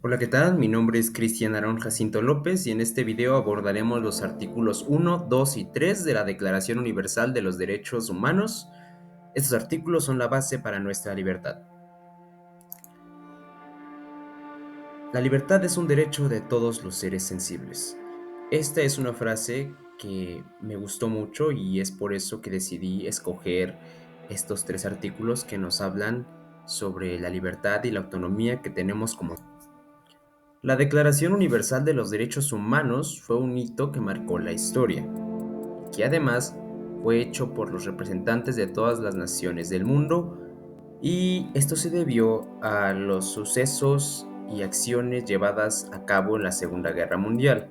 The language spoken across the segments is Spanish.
Hola, ¿qué tal? Mi nombre es Cristian Aarón Jacinto López y en este video abordaremos los artículos 1, 2 y 3 de la Declaración Universal de los Derechos Humanos. Estos artículos son la base para nuestra libertad. La libertad es un derecho de todos los seres sensibles. Esta es una frase que me gustó mucho y es por eso que decidí escoger estos tres artículos que nos hablan sobre la libertad y la autonomía que tenemos como. La Declaración Universal de los Derechos Humanos fue un hito que marcó la historia, que además fue hecho por los representantes de todas las naciones del mundo, y esto se debió a los sucesos y acciones llevadas a cabo en la Segunda Guerra Mundial.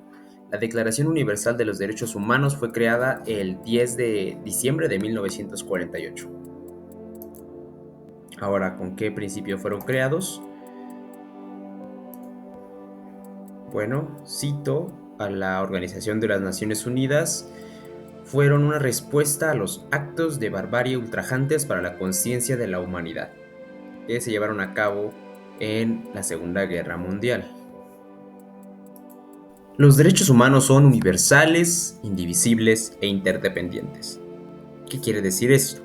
La Declaración Universal de los Derechos Humanos fue creada el 10 de diciembre de 1948. Ahora, ¿con qué principio fueron creados? Bueno, cito a la Organización de las Naciones Unidas, fueron una respuesta a los actos de barbarie ultrajantes para la conciencia de la humanidad, que se llevaron a cabo en la Segunda Guerra Mundial. Los derechos humanos son universales, indivisibles e interdependientes. ¿Qué quiere decir esto?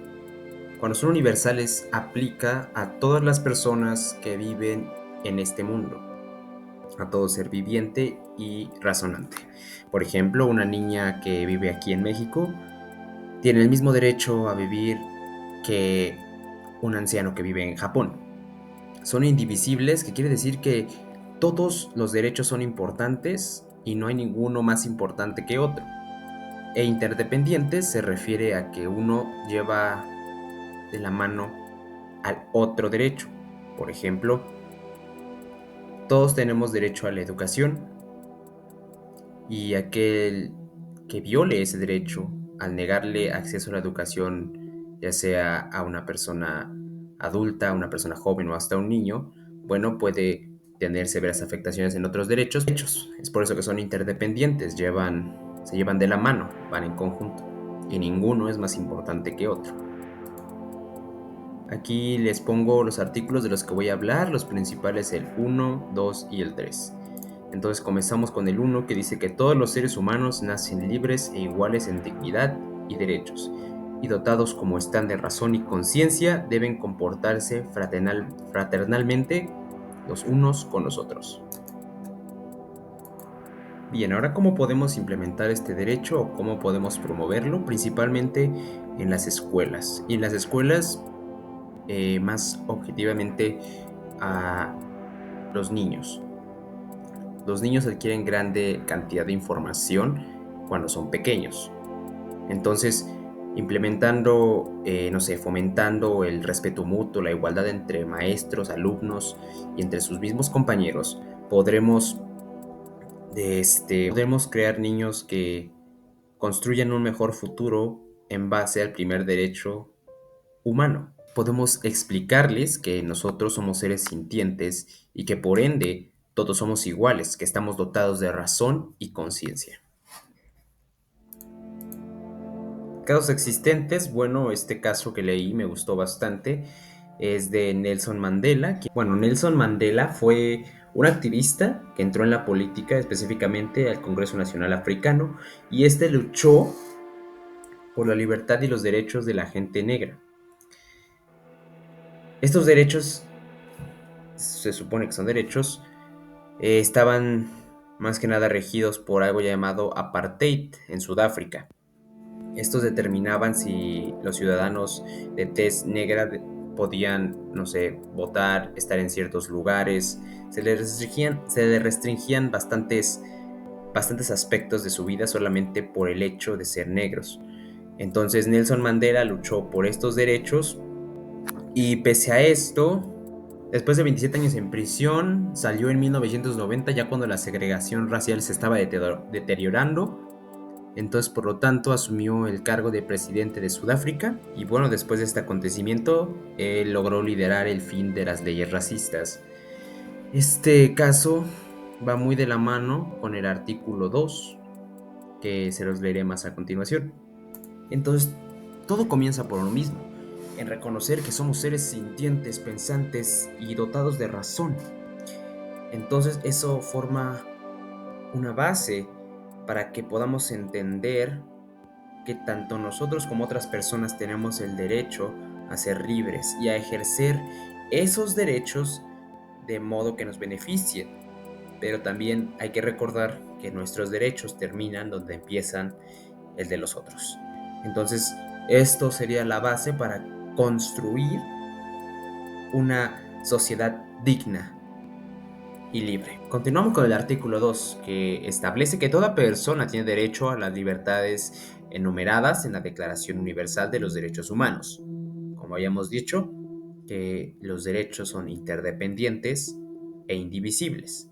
Cuando son universales, aplica a todas las personas que viven en este mundo, a todo ser viviente y razonante. Por ejemplo, una niña que vive aquí en México tiene el mismo derecho a vivir que un anciano que vive en Japón. Son indivisibles, que quiere decir que todos los derechos son importantes y no hay ninguno más importante que otro. E interdependientes se refiere a que uno lleva de la mano al otro derecho. Por ejemplo, todos tenemos derecho a la educación y aquel que viole ese derecho al negarle acceso a la educación, ya sea a una persona adulta, a una persona joven o hasta un niño, bueno, puede tener severas afectaciones en otros derechos. Es por eso que son interdependientes, se llevan de la mano, van en conjunto, y ninguno es más importante que otro. Aquí les pongo los artículos de los que voy a hablar, los principales, el 1, 2 y el 3. Entonces comenzamos con el 1, que dice que todos los seres humanos nacen libres e iguales en dignidad y derechos, y dotados como están de razón y conciencia, deben comportarse fraternalmente los unos con los otros. Bien, ahora ¿cómo podemos implementar este derecho o cómo podemos promoverlo? Principalmente en las escuelas. Y en las escuelas, más objetivamente, a los niños. Los niños adquieren grande cantidad de información cuando son pequeños. Entonces, implementando, no sé, fomentando el respeto mutuo, la igualdad entre maestros, alumnos y entre sus mismos compañeros, podremos crear niños que construyan un mejor futuro en base al primer derecho humano. Podemos explicarles que nosotros somos seres sintientes y que por ende todos somos iguales, que estamos dotados de razón y conciencia. Casos existentes, bueno, este caso que leí me gustó bastante, es de Nelson Mandela. Bueno, Nelson Mandela fue un activista que entró en la política, específicamente al Congreso Nacional Africano, y este luchó por la libertad y los derechos de la gente negra. Estos derechos, se supone que son derechos, estaban más que nada regidos por algo llamado apartheid en Sudáfrica. Estos determinaban si los ciudadanos de tez negra podían, no sé, votar, estar en ciertos lugares. Se les restringían bastantes aspectos de su vida solamente por el hecho de ser negros. Entonces Nelson Mandela luchó por estos derechos y pese a esto, después de 27 años en prisión, salió en 1990 ya cuando la segregación racial se estaba deteriorando. Entonces, por lo tanto, asumió el cargo de presidente de Sudáfrica y bueno, después de este acontecimiento, él logró liderar el fin de las leyes racistas. Este caso va muy de la mano con el artículo 2, que se los leeré más a continuación. Entonces, todo comienza por lo mismo, en reconocer que somos seres sintientes, pensantes y dotados de razón. Entonces eso forma una base para que podamos entender que tanto nosotros como otras personas tenemos el derecho a ser libres y a ejercer esos derechos de modo que nos beneficien. Pero también hay que recordar que nuestros derechos terminan donde empiezan el de los otros. Entonces, esto sería la base para construir una sociedad digna y libre. Continuamos con el artículo 2, que establece que toda persona tiene derecho a las libertades enumeradas en la Declaración Universal de los Derechos Humanos. Como habíamos dicho, que los derechos son interdependientes e indivisibles,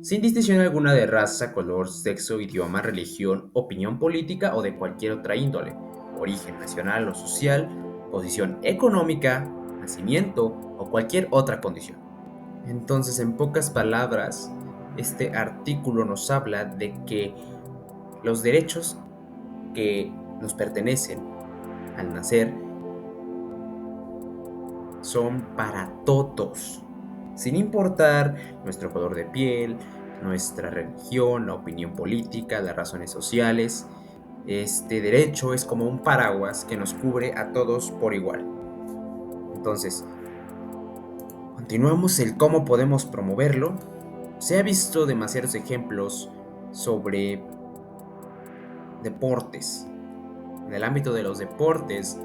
sin distinción alguna de raza, color, sexo, idioma, religión, opinión política o de cualquier otra índole, origen nacional o social, posición económica, nacimiento o cualquier otra condición. Entonces, en pocas palabras, este artículo nos habla de que los derechos que nos pertenecen al nacer son para todos, sin importar nuestro color de piel, nuestra religión, la opinión política, las razones sociales. Este derecho es como un paraguas que nos cubre a todos por igual. Entonces, continuamos el cómo podemos promoverlo. Se ha visto demasiados ejemplos sobre deportes. En el ámbito de los deportes,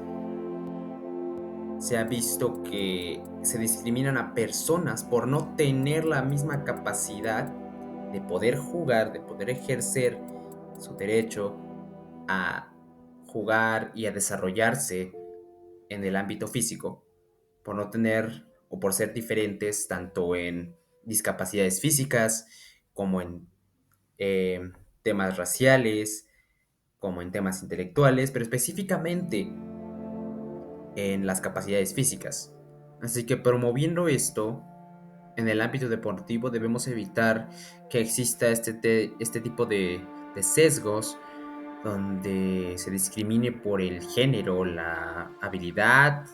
se ha visto que se discriminan a personas por no tener la misma capacidad de poder jugar, de poder ejercer su derecho a jugar y a desarrollarse en el ámbito físico, por no tener o por ser diferentes tanto en discapacidades físicas como en temas raciales, como en temas intelectuales, pero específicamente en las capacidades físicas. Así que promoviendo esto, en el ámbito deportivo debemos evitar que exista este tipo de sesgos donde se discrimine por el género, la habilidad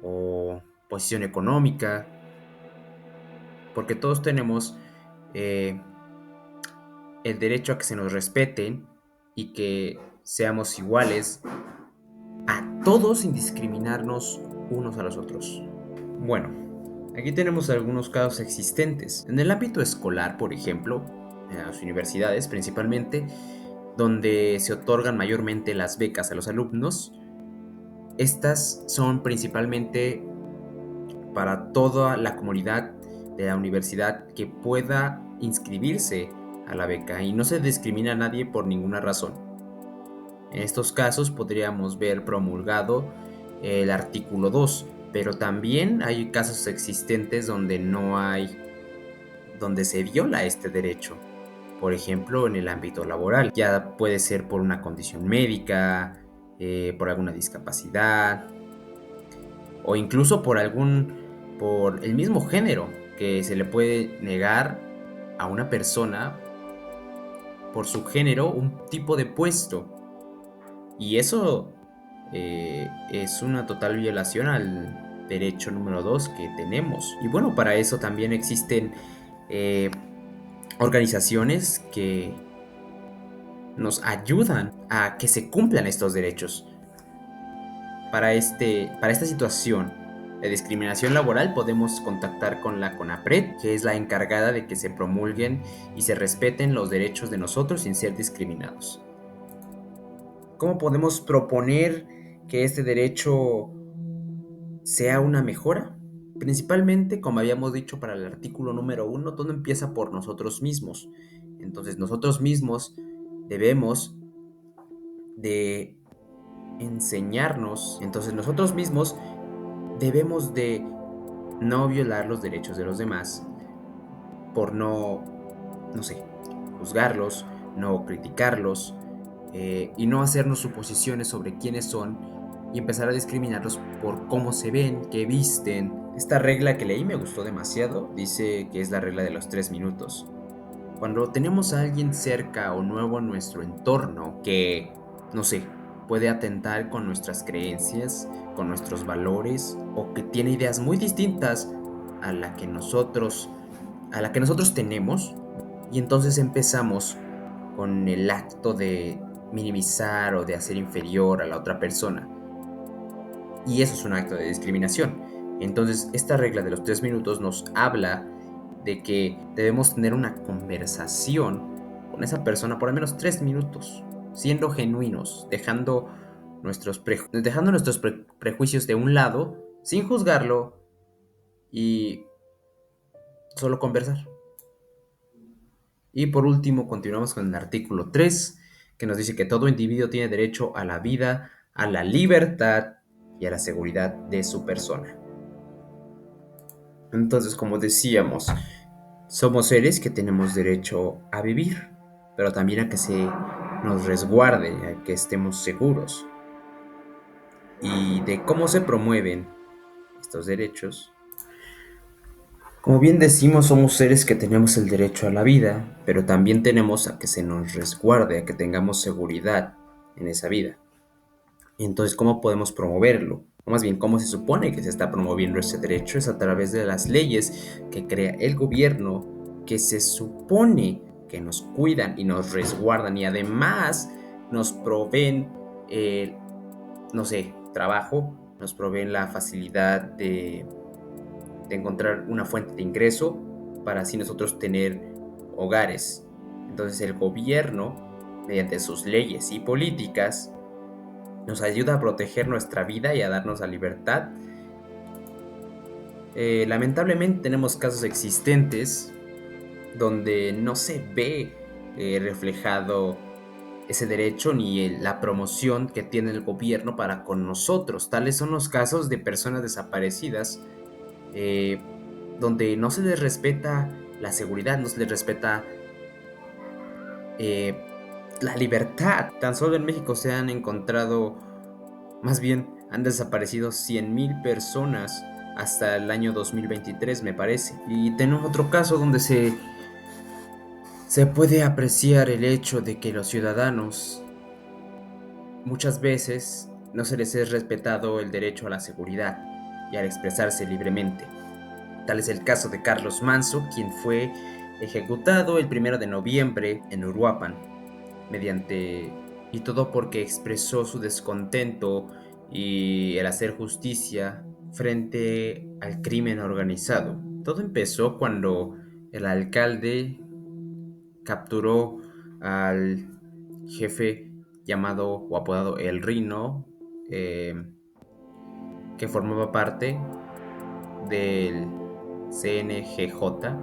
o posición económica, porque todos tenemos eh, el derecho a que se nos respeten y que seamos iguales a todos sin discriminarnos unos a los otros. Bueno, aquí tenemos algunos casos existentes. En el ámbito escolar, por ejemplo, en las universidades principalmente, donde se otorgan mayormente las becas a los alumnos, estas son principalmente para toda la comunidad de la universidad que pueda inscribirse a la beca y no se discrimina a nadie por ninguna razón. En estos casos podríamos ver promulgado el artículo 2, pero también hay casos existentes donde no hay, donde se viola este derecho. Por ejemplo, en el ámbito laboral, ya puede ser por una condición médica, por alguna discapacidad o incluso por el mismo género que se le puede negar a una persona por su género un tipo de puesto. Y eso es una total violación al derecho número 2 que tenemos. Y bueno, para eso también existen eh, organizaciones que nos ayudan a que se cumplan estos derechos. Para esta situación de discriminación laboral podemos contactar con la CONAPRED, que es la encargada de que se promulguen y se respeten los derechos de nosotros sin ser discriminados. ¿Cómo podemos proponer que este derecho sea una mejora? Principalmente, como habíamos dicho para el artículo número 1, todo empieza por nosotros mismos. Entonces nosotros mismos debemos de enseñarnos, entonces nosotros mismos debemos de no violar los derechos de los demás por no sé, juzgarlos, no criticarlos y no hacernos suposiciones sobre quiénes son y empezar a discriminarlos por cómo se ven, qué visten. Esta regla que leí me gustó demasiado, dice que es la regla de los 3 minutos. Cuando tenemos a alguien cerca o nuevo en nuestro entorno que, no sé, puede atentar con nuestras creencias, con nuestros valores o que tiene ideas muy distintas a la que nosotros a la que nosotros tenemos, y entonces empezamos con el acto de minimizar o de hacer inferior a la otra persona. Y eso es un acto de discriminación. Entonces, esta regla de los 3 minutos nos habla de que debemos tener una conversación con esa persona por al menos 3 minutos, siendo genuinos, dejando nuestros prejuicios de un lado, sin juzgarlo y solo conversar. Y por último, continuamos con el artículo 3, que nos dice que todo individuo tiene derecho a la vida, a la libertad y a la seguridad de su persona. Entonces, como decíamos, somos seres que tenemos derecho a vivir, pero también a que se nos resguarde, a que estemos seguros. Y de cómo se promueven estos derechos. Como bien decimos, somos seres que tenemos el derecho a la vida, pero también tenemos a que se nos resguarde, a que tengamos seguridad en esa vida. Y entonces, ¿cómo podemos promoverlo? O más bien, ¿cómo se supone que se está promoviendo ese derecho? Es a través de las leyes que crea el gobierno, que se supone que nos cuidan y nos resguardan y además nos proveen, no sé, trabajo, nos proveen la facilidad de encontrar una fuente de ingreso para así nosotros tener hogares. Entonces el gobierno, mediante sus leyes y políticas, nos ayuda a proteger nuestra vida y a darnos la libertad. Lamentablemente tenemos casos existentes donde no se ve reflejado ese derecho ni la promoción que tiene el gobierno para con nosotros. Tales son los casos de personas desaparecidas, eh, donde no se les respeta la seguridad, no se les respeta eh, la libertad. Tan solo en México se han encontrado, más bien han desaparecido 100,000 personas hasta el año 2023, me parece. Y tenemos otro caso donde se puede apreciar el hecho de que los ciudadanos muchas veces no se les es respetado el derecho a la seguridad y a expresarse libremente. Tal es el caso de Carlos Manso, quien fue ejecutado el 1 de noviembre en Uruapan, y todo porque expresó su descontento y el hacer justicia frente al crimen organizado. Todo empezó cuando el alcalde capturó al jefe llamado o apodado El Rino, eh, que formaba parte del CNGJ,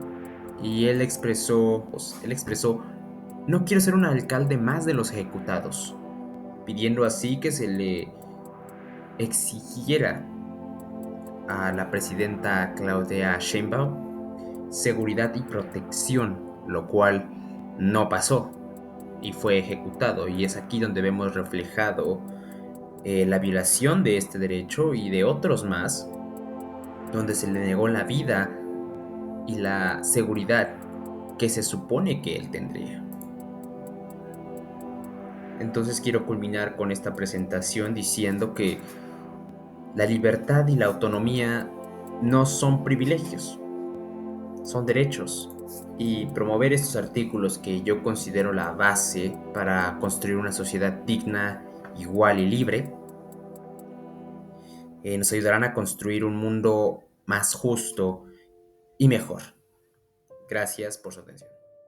y él expresó, no quiero ser un alcalde más de los ejecutados, pidiendo así que se le exigiera a la presidenta Claudia Sheinbaum seguridad y protección, lo cual no pasó y fue ejecutado. Y es aquí donde vemos reflejado la violación de este derecho y de otros más, donde se le negó la vida y la seguridad que se supone que él tendría. Entonces quiero culminar con esta presentación diciendo que la libertad y la autonomía no son privilegios, son derechos. Y promover estos artículos que yo considero la base para construir una sociedad digna, igual y libre, nos ayudarán a construir un mundo más justo y mejor. Gracias por su atención.